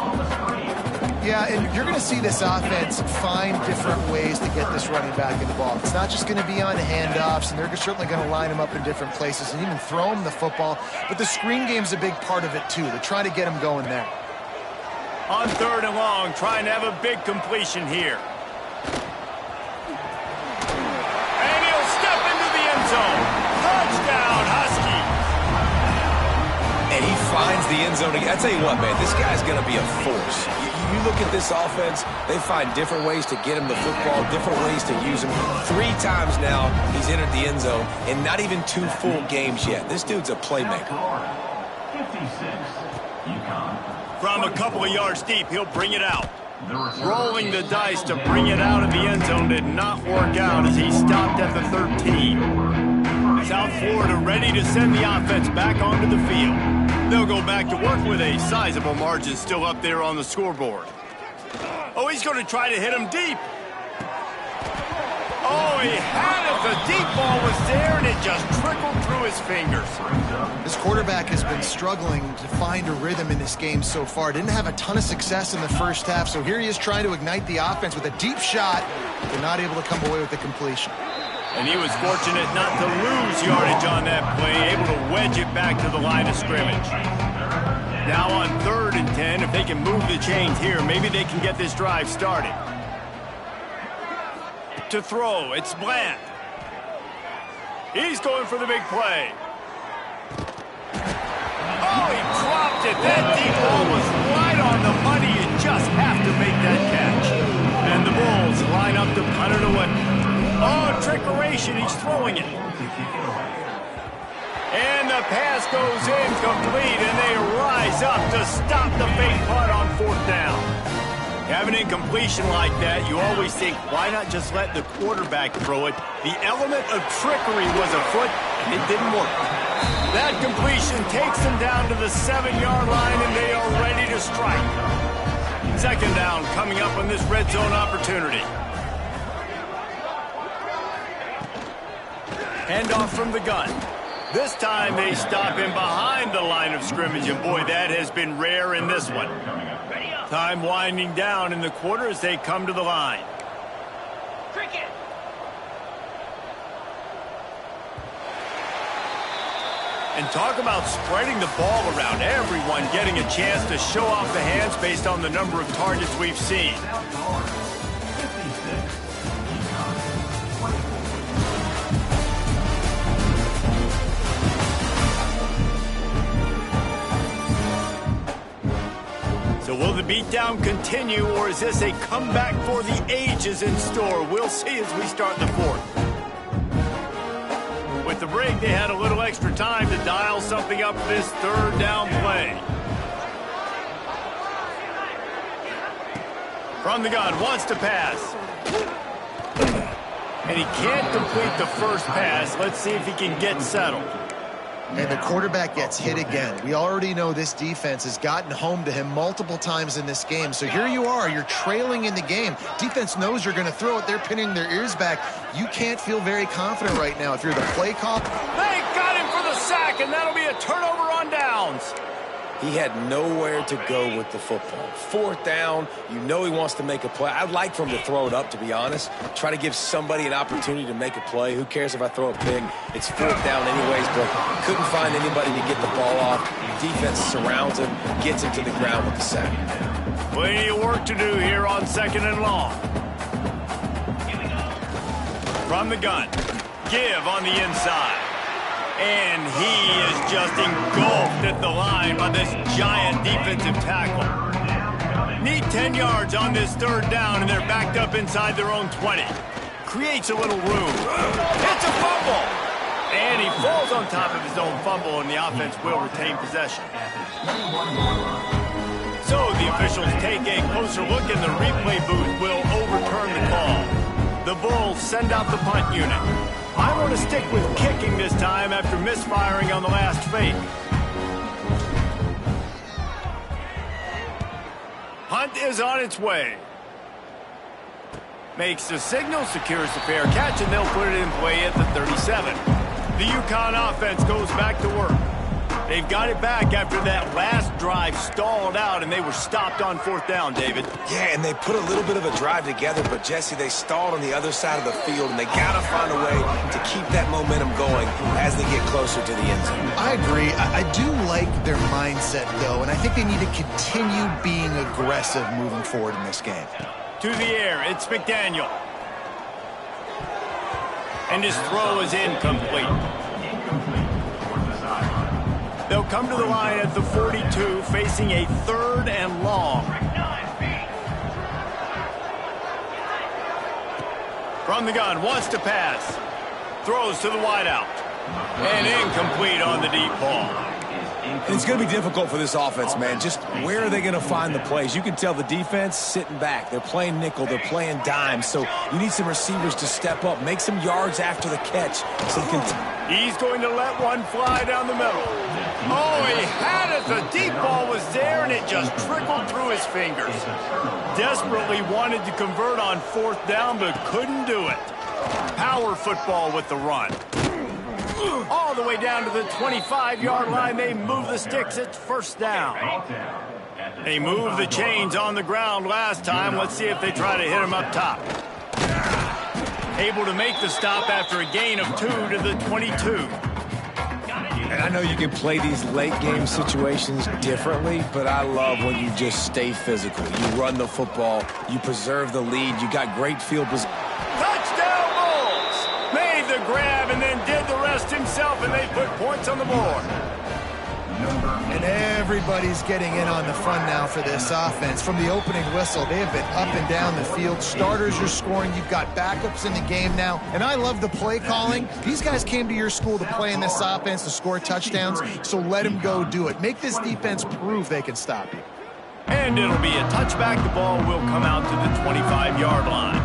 Yeah, and you're going to see this offense find different ways to get this running back involved. It's not just going to be on handoffs, and they're certainly going to line him up in different places and even throw him the football. But the screen game's a big part of it, too. They're trying to get him going there. On third and long, trying to have a big completion here. And he'll step into the end zone. Touchdown, Husky. And he finds the end zone again. I tell you what, man, this guy's going to be a force. You look at this offense, they find different ways to get him the football, different ways to use him. 3 times now he's entered the end zone, and not even 2 full games yet. This dude's a playmaker. 56, UCONN. From a couple of yards deep, he'll bring it out. Rolling the dice to bring it out of the end zone did not work out as he stopped at the 13. South Florida ready to send the offense back onto the field. They'll go back to work with a sizable margin still up there on the scoreboard. Oh, he's going to try to hit him deep. Oh, he had it. The deep ball was there, and it just trickled through his fingers. This quarterback has been struggling to find a rhythm in this game so far. Didn't have a ton of success in the first half, so here he is trying to ignite the offense with a deep shot, but not able to come away with the completion. And he was fortunate not to lose yardage on that play, able to wedge it back to the line of scrimmage. Now on 3rd and 10, if they can move the chains here, maybe they can get this drive started. To throw, it's Bland. He's going for the big play. Oh, he dropped it. That deep ball was right on the money. You just have to make that catch. And the Bulls line up to punt it away. Oh, trickeration, he's throwing it. And the pass goes incomplete, and they rise up to stop the fake punt on 4th down. Have an incompletion like that, you always think, why not just let the quarterback throw it? The element of trickery was afoot, and it didn't work. That completion takes them down to the 7-yard line, and they are ready to strike. Second down coming up on this red zone opportunity. Handoff from the gun. This time they stop him behind the line of scrimmage, and boy, that has been rare in this one. Time winding down in the quarter as they come to the line. Cricket. And talk about spreading the ball around. Everyone getting a chance to show off the hands based on the number of targets we've seen. So will the beatdown continue, or is this a comeback for the ages in store? We'll see as we start the 4th. With the break, they had a little extra time to dial something up for this 3rd down play. From the gun, wants to pass. And he can't complete the first pass. Let's see if he can get settled. And the quarterback gets hit again. We already know this defense has gotten home to him multiple times in this game. So here you are, you're trailing in the game. Defense knows you're going to throw it. They're pinning their ears back. You can't feel very confident right now if you're the play call. They got him for the sack, and that'll be a turnover on downs. He had nowhere to go with the football. 4th down, you know he wants to make a play. I'd like for him to throw it up, to be honest. Try to give somebody an opportunity to make a play. Who cares if I throw a pick? It's 4th down anyways, but couldn't find anybody to get the ball off. Defense surrounds him, gets him to the ground with the sack. Plenty of work to do here on 2nd and long. From the gun, give on the inside. And he is just engulfed at the line by this giant defensive tackle. Need 10 yards on this 3rd down, and they're backed up inside their own 20. Creates a little room. It's a fumble. And he falls on top of his own fumble, and the offense will retain possession. So the officials take a closer look and the replay booth will overturn the call. The Bulls send out the punt unit. I want to stick with kicking this time after misfiring on the last fake. Punt is on its way. Makes the signal, secures the fair catch, and they'll put it in play at the 37. The UConn offense goes back to work. They've got it back after that last drive stalled out, and they were stopped on 4th down, David. Yeah, and they put a little bit of a drive together, but, Jesse, they stalled on the other side of the field, and they got to find a way to keep that momentum going as they get closer to the end zone. I agree. I do like their mindset, though, and I think they need to continue being aggressive moving forward in this game. To the air, it's McDaniel. And his throw is incomplete. They'll come to the line at the 42, facing a 3rd and long. From the gun, wants to pass. Throws to the wideout. And incomplete on the deep ball. And it's going to be difficult for this offense, man. Just where are they going to find the plays? You can tell the defense sitting back. They're playing nickel. They're playing dime. So you need some receivers to step up, make some yards after the catch. He's going to let one fly down the middle. Oh, he had it. The deep ball was there, and it just trickled through his fingers. Desperately wanted to convert on 4th down, but couldn't do it. Power football with the run. All the way down to the 25-yard line. They move the sticks. It's 1st down. They moved the chains on the ground last time. Let's see if they try to hit him up top. Able to make the stop after a gain of 2 to the 22. And I know you can play these late-game situations differently, but I love when you just stay physical. You run the football. You preserve the lead. You got great field position. Touchdown Bulls! Made the grab and then did the rest himself, and they put points on the board. And everybody's getting in on the fun now for this offense. From the opening whistle, they have been up and down the field. Starters are scoring. You've got backups in the game now. And I love the play calling. These guys came to your school to play in this offense to score touchdowns, so let them go do it. Make this defense prove they can stop you. And it'll be a touchback. The ball will come out to the 25-yard line.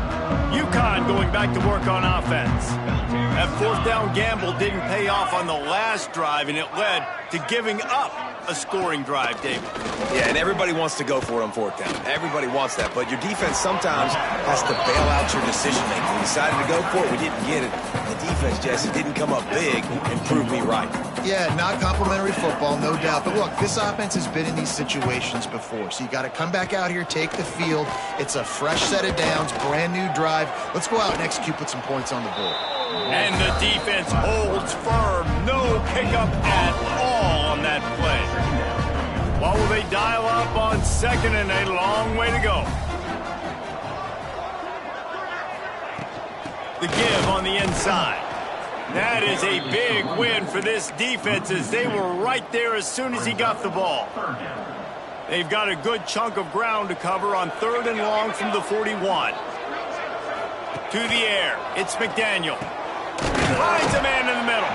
UConn going back to work on offense. That 4th down gamble didn't pay off on the last drive, and it led to giving up a scoring drive, David. Yeah, and everybody wants to go for it on 4th down. Everybody wants that, but your defense sometimes has to bail out your decision-making. We decided to go for it. We didn't get it. The defense, Jesse, didn't come up big and prove me right. Yeah, not complimentary football, no doubt. But look, this offense has been in these situations before, so you got to come back out here, take the field. It's a fresh set of downs, brand new drive. Let's go out and execute, put some points on the board. And the defense holds firm. No pickup at all on that play. What will they dial up on 2nd and a long way to go? The give on the inside. That is a big win for this defense as they were right there as soon as he got the ball. They've got a good chunk of ground to cover on 3rd and long from the 41. To the air, it's McDaniel. Finds a man in the middle.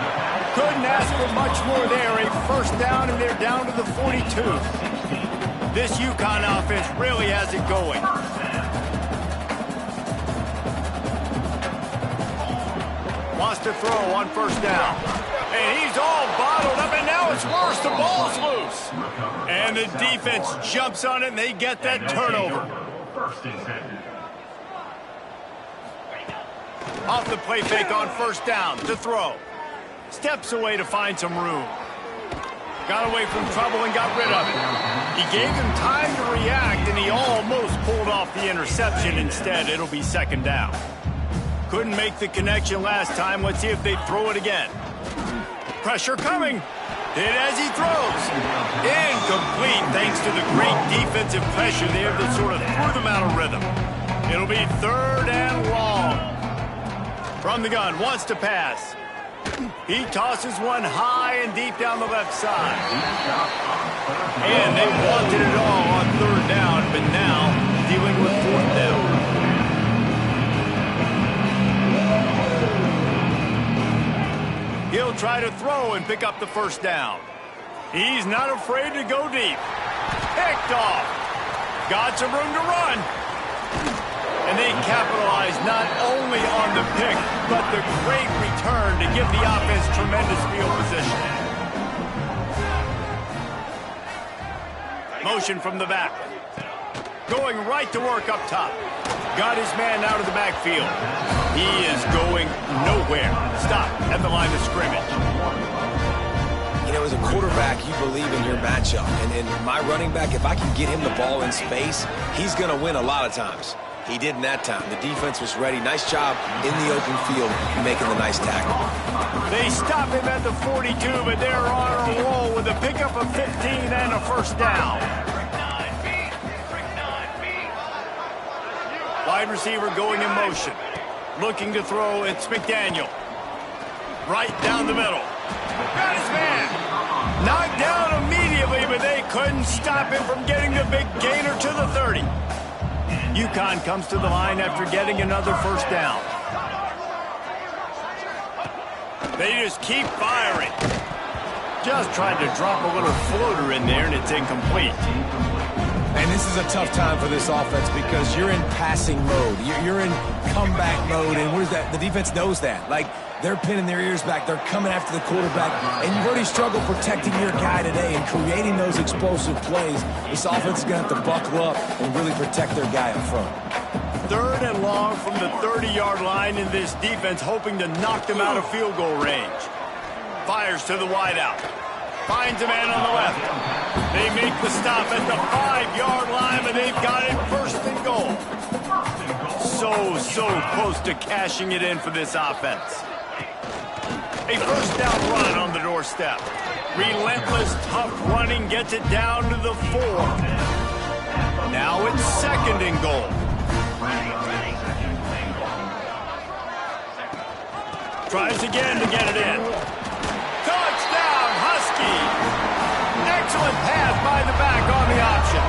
Couldn't ask for much more there. A 1st down, and they're down to the 42. This UConn offense really has it going. Wants to throw on 1st down. And he's all bottled up, and now it's worse. The ball's loose. And the defense jumps on it, and they get that turnover. Off the play fake on 1st down to throw. Steps away to find some room. Got away from trouble and got rid of it. He gave him time to react, and he almost pulled off the interception. Instead, it'll be 2nd down. Couldn't make the connection last time. Let's see if they throw it again. Pressure coming. Hit as he throws. Incomplete thanks to the great defensive pressure there that sort of threw them out of rhythm. It'll be 3rd and long. From the gun, wants to pass. He tosses one high and deep down the left side. And they wanted it all on 3rd down, but now dealing with 4th down. He'll try to throw and pick up the 1st down. He's not afraid to go deep. Picked off. Got some room to run. And they capitalize not only on the pick, but the great return to give the offense tremendous field position. Motion from the back. Going right to work up top. Got his man out of the backfield. He is going nowhere. Stop at the line of scrimmage. You know, as a quarterback, you believe in your matchup. And my running back, if I can get him the ball in space, he's going to win a lot of times. He didn't that time. The defense was ready. Nice job in the open field making the nice tackle. They stop him at the 42, but they're on a roll with a pickup of 15 and a first down. Wide receiver going in motion. Looking to throw, it's McDaniel. Right down the middle. Got his man. Knocked down immediately, but they couldn't stop him from getting the big gainer to the 30. UConn comes to the line after getting another first down. They just keep firing. Just tried to drop a little floater in there, and it's incomplete. And this is a tough time for this offense because you're in passing mode. You're in comeback mode, and where's that? The defense knows that. Like, they're pinning their ears back. They're coming after the quarterback, and you've already struggled protecting your guy today and creating those explosive plays. This offense is going to have to buckle up and really protect their guy up front. 3rd and long from the 30-yard line, in this defense hoping to knock them out of field goal range. Fires to the wideout. Finds a man on the left. They make the stop at the 5-yard line, but they've got it 1st and goal. So close to cashing it in for this offense. A first down run on the doorstep. Relentless, tough running gets it down to the 4. Now it's 2nd and goal. Tries again to get it in. Touchdown, Husky! Excellent pass by the back on the option.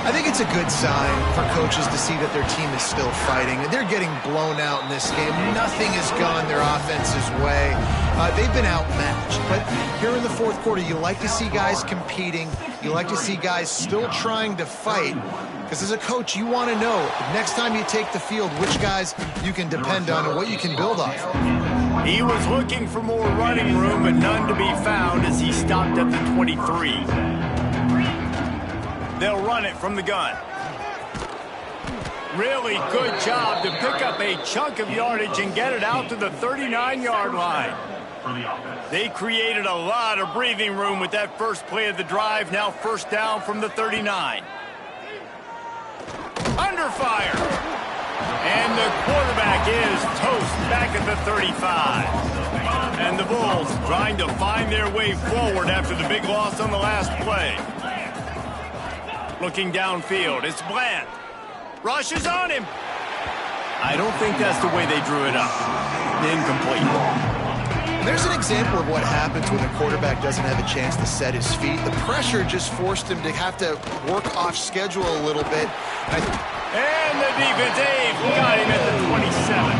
I think it's a good sign for coaches to see that their team is still fighting. They're getting blown out in this game. Nothing has gone their offense's way. They've been outmatched. But here in the 4th quarter, you like to see guys competing. You like to see guys still trying to fight. Because as a coach, you want to know, next time you take the field, which guys you can depend on and what you can build off of. He was looking for more running room, but none to be found as he stopped at the 23. They'll run it from the gun. Really good job to pick up a chunk of yardage and get it out to the 39-yard line. They created a lot of breathing room with that first play of the drive. Now 1st down from the 39. Under fire. And the quarterback is toast back at the 35. And the Bulls trying to find their way forward after the big loss on the last play. Looking downfield, it's Bland. Rushes on him. I don't think that's the way they drew it up. Incomplete. There's an example of what happens when the quarterback doesn't have a chance to set his feet. The pressure just forced him to have to work off schedule a little bit. And the defense got him at the 27.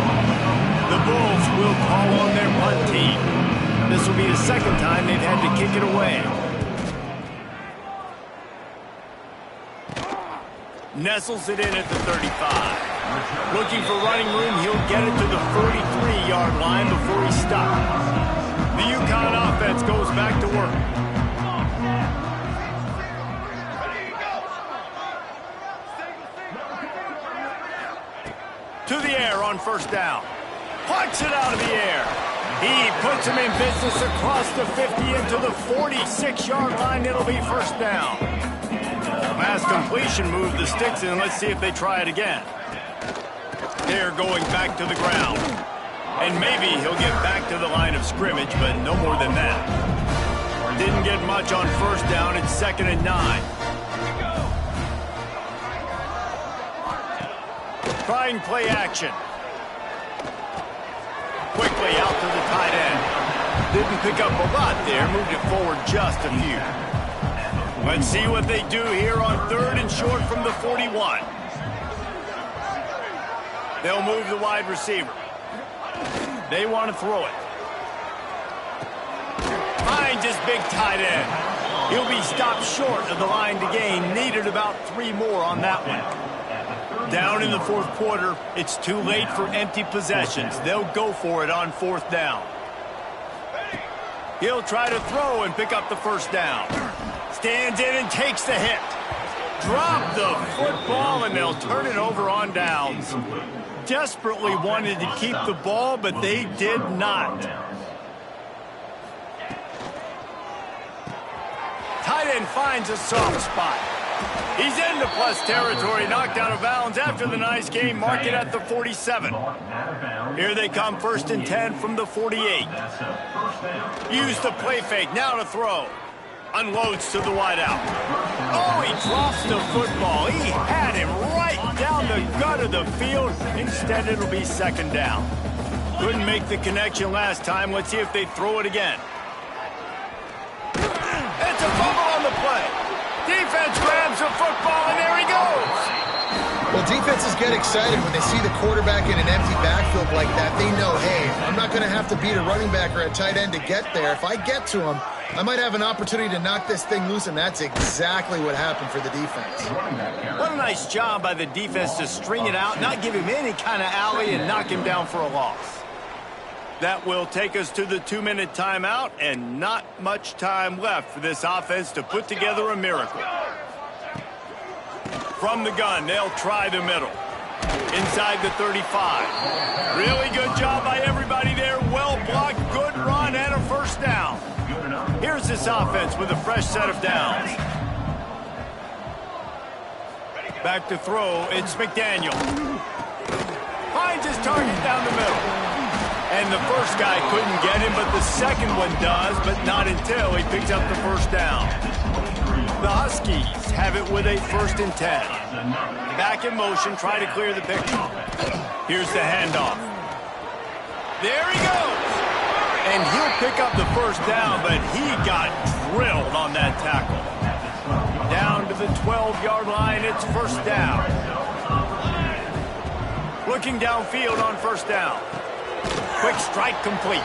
The Bulls will call on their punt team. This will be the 2nd time they've had to kick it away. Nestles it in at the 35. Looking for running room, he'll get it to the 43-yard line before he stops. The UConn offense goes back to work. To the air on 1st down. Plucks it out of the air. He puts him in business across the 50 into the 46-yard line. It'll be 1st down. Pass completion, move the sticks in. Let's see if they try it again. They're going back to the ground. And maybe he'll get back to the line of scrimmage, but no more than that. Didn't get much on 1st down. It's 2nd and 9. Trying play action. Quickly out to the tight end. Didn't pick up a lot there. Moved it forward just a few. Let's see what they do here on 3rd and short from the 41. They'll move the wide receiver. They want to throw it. Finds his big tight end. He'll be stopped short of the line to gain. Needed about 3 more on that one. Down in the fourth quarter, it's too late for empty possessions. They'll go for it on 4th down. He'll try to throw and pick up the first down. Stands in and takes the hit. Drop the football, and they'll turn it over on downs. Desperately wanted to keep the ball, but they did not. Tight end finds a soft spot. He's into plus territory, knocked out of bounds after the nice game. Mark it at the 47. Here they come, 1st and 10 from the 48. Use the play fake, now to throw. Unloads to the wideout. Oh, he drops the football. He had him right down the gut of the field. Instead, it'll be 2nd down. Couldn't make the connection last time. Let's see if they throw it again. It's a fumble on the play. Defense grabs the football, and there he goes. Well, defenses get excited when they see the quarterback in an empty backfield like that. They know, hey, I'm not going to have to beat a running back or a tight end to get there. If I get to him, I might have an opportunity to knock this thing loose, and that's exactly what happened for the defense. What a nice job by the defense to string it out, not give him any kind of alley, and knock him down for a loss. That will take us to the 2-minute timeout, and not much time left for this offense to put together a miracle. From the gun, they'll try the middle. Inside the 35. Really good job by everybody there. Well blocked, good run, and a 1st down. Here's this offense with a fresh set of downs. Back to throw, it's McDaniel. Finds his target down the middle. And the first guy couldn't get him, but the second one does, but not until he picks up the 1st down. The Huskies have it with a 1st and 10. Back in motion, try to clear the picture. Here's the handoff. There he goes. And he'll pick up the 1st down, but he got drilled on that tackle. Down to the 12-yard line, it's 1st down. Looking downfield on 1st down. Quick strike complete.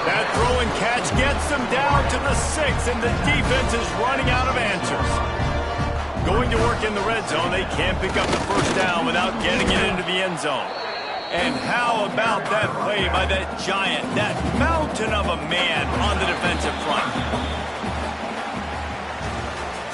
That throw and catch gets them down to the 6, and the defense is running out of answers. Going to work in the red zone, they can't pick up the 1st down without getting it into the end zone. And how about that play by that giant, that mountain of a man on the defensive front?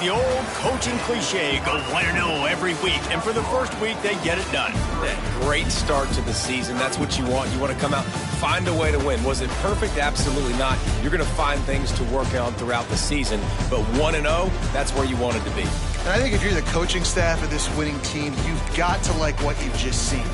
The old coaching cliche, go 1-0 every week. And for the first week, they get it done. That great start to the season. That's what you want. You want to come out, find a way to win. Was it perfect? Absolutely not. You're going to find things to work on throughout the season. But 1-0, that's where you wanted to be. And I think if you're the coaching staff of this winning team, you've got to like what you've just seen.